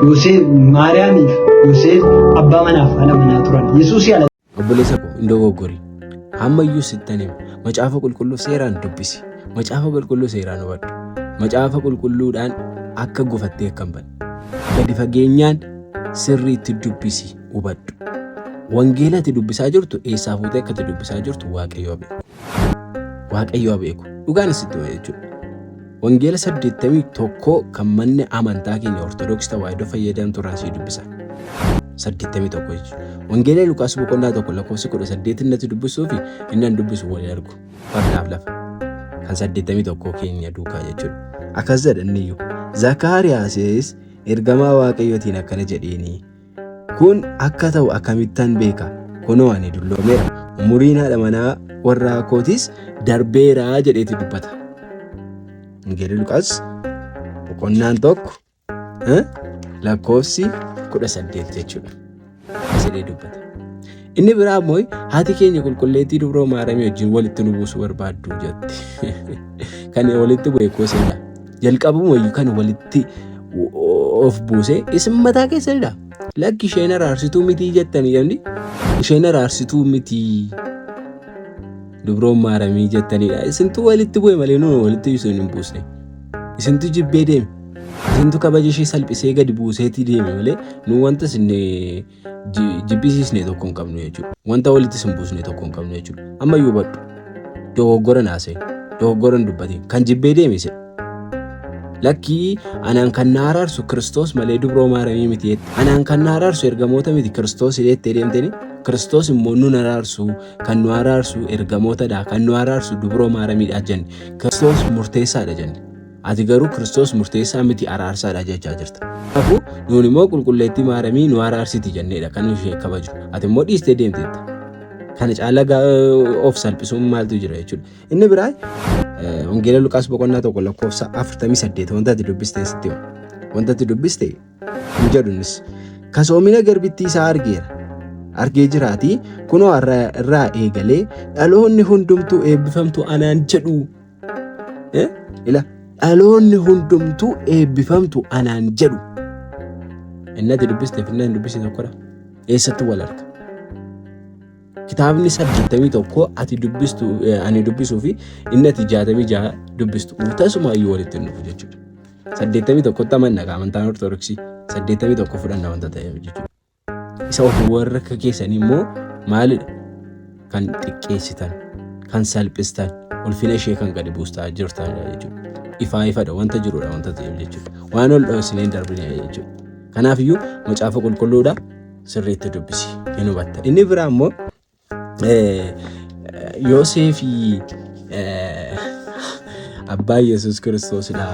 Yoosef Maariyaamiif Yoosef abbaa manaaf haadha manaa turan. Yesuus yaala. Obboleessa koo hin dogoggorin. Hammayyuu sittaniif macaafa qulqulluu seeraan dubbisi. Macaafa qulqulluu seeraan hubadhu. Macaafa qulqulluudhaan akka gufattee akka hin banne. Gadi fageenyaan sirriitti dubbisi hubadhu. Wangeela ati dubbisaa jirtu eessaa fuutee akka ati dubbisaa jirtu Waaqayyoo beeku. Waaqayyoo beeku. Dhugaan sitti hima jechuudha. Wangeela 81 kan manni amantaa keenya Ortodoksii Tawaahidoo fayyadamtu raasii dubbisa. 81 jechuudha. Wangeela Luqaas boqonnaa 1 lakkoofsi 18 innatti dubbisuu fi inni an dubbisu waliin argu. Fardaaf lafa. Kan 81 keenya duukaa jechuudha. Akkas jedhaniyyuu. Zakaariyaasis ergamaa Waaqayyootiin akkana jedheeni. Kun akka ta'u akkamittan beeka? Kunoo ani dulloomeera. Umuriin haadha manaa warra kootis darbeera jedheeti dubbata. Wangeela Luqaas boqonnaan 1 lakkoofsi 18 jechuudha. Asirraa dubbata. Inni biraa immoo haati keenya qulqulleettii dubroo Maariyaamii wajjin walitti nu buusuu barbaaddu jetti. Kan walitti bu'e koosilla. Jalqabumayyuu kan walitti of buuse isin mataa keessanidha. Lakki isheen araarsituu mitii jettanii jedhani. Isheen araarsituu mitii. Dubroo Maariyaamii jettanidha. Isintu walitti bu'e malee nu walitti hin buusne. Isintu jibbee deeme. Isintu kabaja ishee salphisee gadi buuseetii deeme malee nu wanta sinne jibbisiisne tokko hin qabnu jechuudha. Wanta walitti sin buusne tokko hin qabnu jechuudha. Ammayyuu hubadhu. Dogoggora naasee. Dogoggora hin dubbatin. Kan jibbee deeme isa. Lakkii anaan kan na araarsu Kiristoos malee dubroo Maariyaamii miti jette. Anaan kan na araarsu ergamoota miti Kiristoos jettee deemteni. Kiristoos immoo nu araarsu kan nu araarsu ergamootadha. Kan nu araarsu dubroo Maariyaamiidha jenne. Kiristoos murteessaadha jenne. Ati garuu Kiristoos murteessaa miti araarsaadha jechaa jirta. Kanaafuu nuun immoo qulqulleettii Maariyaamii nu araarsiti jenneedha kan ishee kabaju. Ati immoo dhiistee deemteetta. Kana caalaa of salphisuun maaltu jira jechuudha. Inni biraa Wangeela Luqaas boqonnaa 1 lakkoofsa 48 wanta ati dubbiste sitti hima. Wanta ati dubbiste hin jedhunis kasoomina garbittii isaa argee jiraatii kunoo irraa eegalee dhaloonni hundumtuu eebbifamtu anaan jedhu. Dhaloonni hundumtuu eebbifamtu anaan jedhu. Inni ati dubbiste fi inni hin dubbiste tokkodha. Eessatti wal arga? Kitaabni 81 ati dubbistu ani dubbisuu fi inni ati 66 dubbistu tasumaayyuu walitti hin dhufu jechuudha. 81 tamanna amantaan Ortodoksii 81 fudhanna wanta ta'eef jechuudha. Isa of warra keessanii immoo maalidha? Kan xiqqeessitan, kan salphistan, ulfina ishee kan gadi buustaa jirtan jechuudha. Ifadha wanta jirudha wanta ta'eef jechuudha. Waan ol dhoosneen darbine jechuudha. Kanaafiyyuu macaafa qulqulluudha sirriitti dubbisi hin hubatta. Inni biraa immoo Yoosefi abbaa Yesuus Kiristoosidha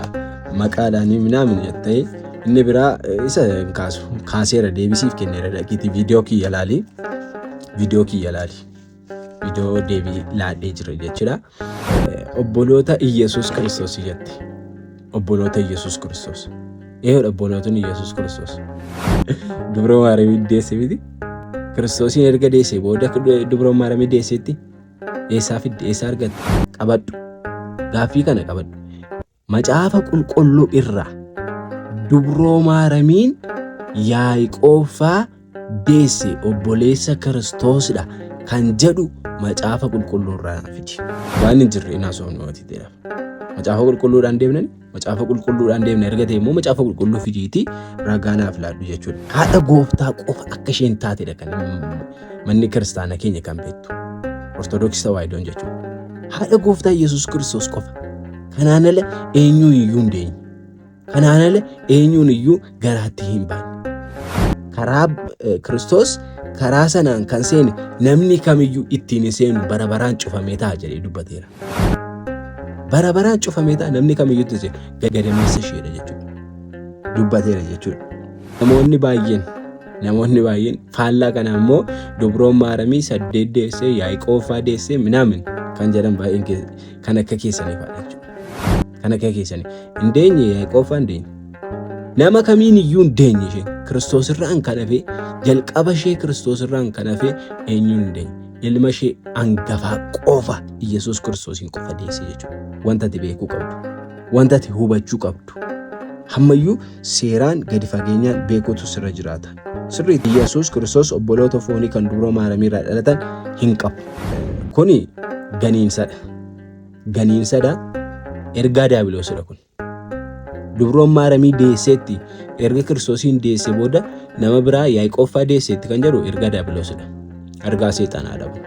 maqaadhaan minaamin jettee inni biraa isa kaasu kaaseera deebisiif kenneera dhaqiitii viidiyoo kiyya ilaali. Viidiyoo deebii laadhee jira jechuudha. Obboloota Yesuus Kiristoos jette. Obboloota Yesuus Kiristoos. Obbolootni Yesuus Kiristoos. Dubroo Maariyaamii deesse miti. Kiristoosiin erga deesse booda dubroo Maariyaamii deessetti eessaa argatte? Qabadhu. Gaaffii kana qabadhu. Macaafa qulqulluu irraa dubroo Maariyaamiin Yaaqoobbaa deesse obboleessa Kiristoosidha kan jedhu macaafa qulqulluu irraa fidi. Waan hin jirre naasofnuuti ta'eera. Macaafa qulqulluudhaan deemna erga ta'e immoo macaafa qulqulluu fidiitii ragaanaaf laadhu jechuudha. Haadha gooftaa qofa akka isheen taatedha kan manni kiristaanaa keenya kan beektu. Ortodoksii Tawaahidoon jechuudha. Haadha gooftaa Yesuus Kiristoos qofa. Kanaan ala eenyuun iyyuu hin deenye. Kanaan ala eenyuun iyyuu garaatti hin baane. Karaa Kiristoos karaa sanaan kan seene namni kamiyyuu ittiin seenu bara baraan cufamee ta'a jedhee dubbateera. Bara baraan cufamee ta'a namni kamiyyuu ittiin seenu gadameessa isheedha jechuudha. Dubbateera jechuudha. Namoonni baay'een faallaa kana immoo dubroon Maariyaamii 8 deessee Yaaqoobbaa deessee minaamin kan jedhan baay'een kan akka keessanii faadha jechuudha. Kan akka keessanii hin deenye Yaaqoobbaa hin deenye. Nama kamiin iyyuu hin deenye isheen Kiristoos irraan kan hafe jalqaba ishee Kiristoos irraan kan hafe eenyuun hin deenye. Ilma ishee hangafaa qofa Yesuus Kiristoosiin qofa deesse jechuudha. Wanta ati beekuu qabdu. Wanta ati hubachuu qabdu. Hammayyuu seeraan gadi fageenyaan beekuutu sirra jiraata. Sirriitti Yesuus Kiristoos obboloota foonii kan dubra maaramiirraa dhalatan hin qabu. Kuni ganiinsadha. Ganiinsadha. Ergaa diiyaabiloosidha kun. Dubroon maaramii deesseetti erga Kiristoosiin deesse booda nama biraa Yaaqoob fa'aa deesseetti kan jedhu ergaa diiyaabiloosidha. Ergaa seexanaadha kun.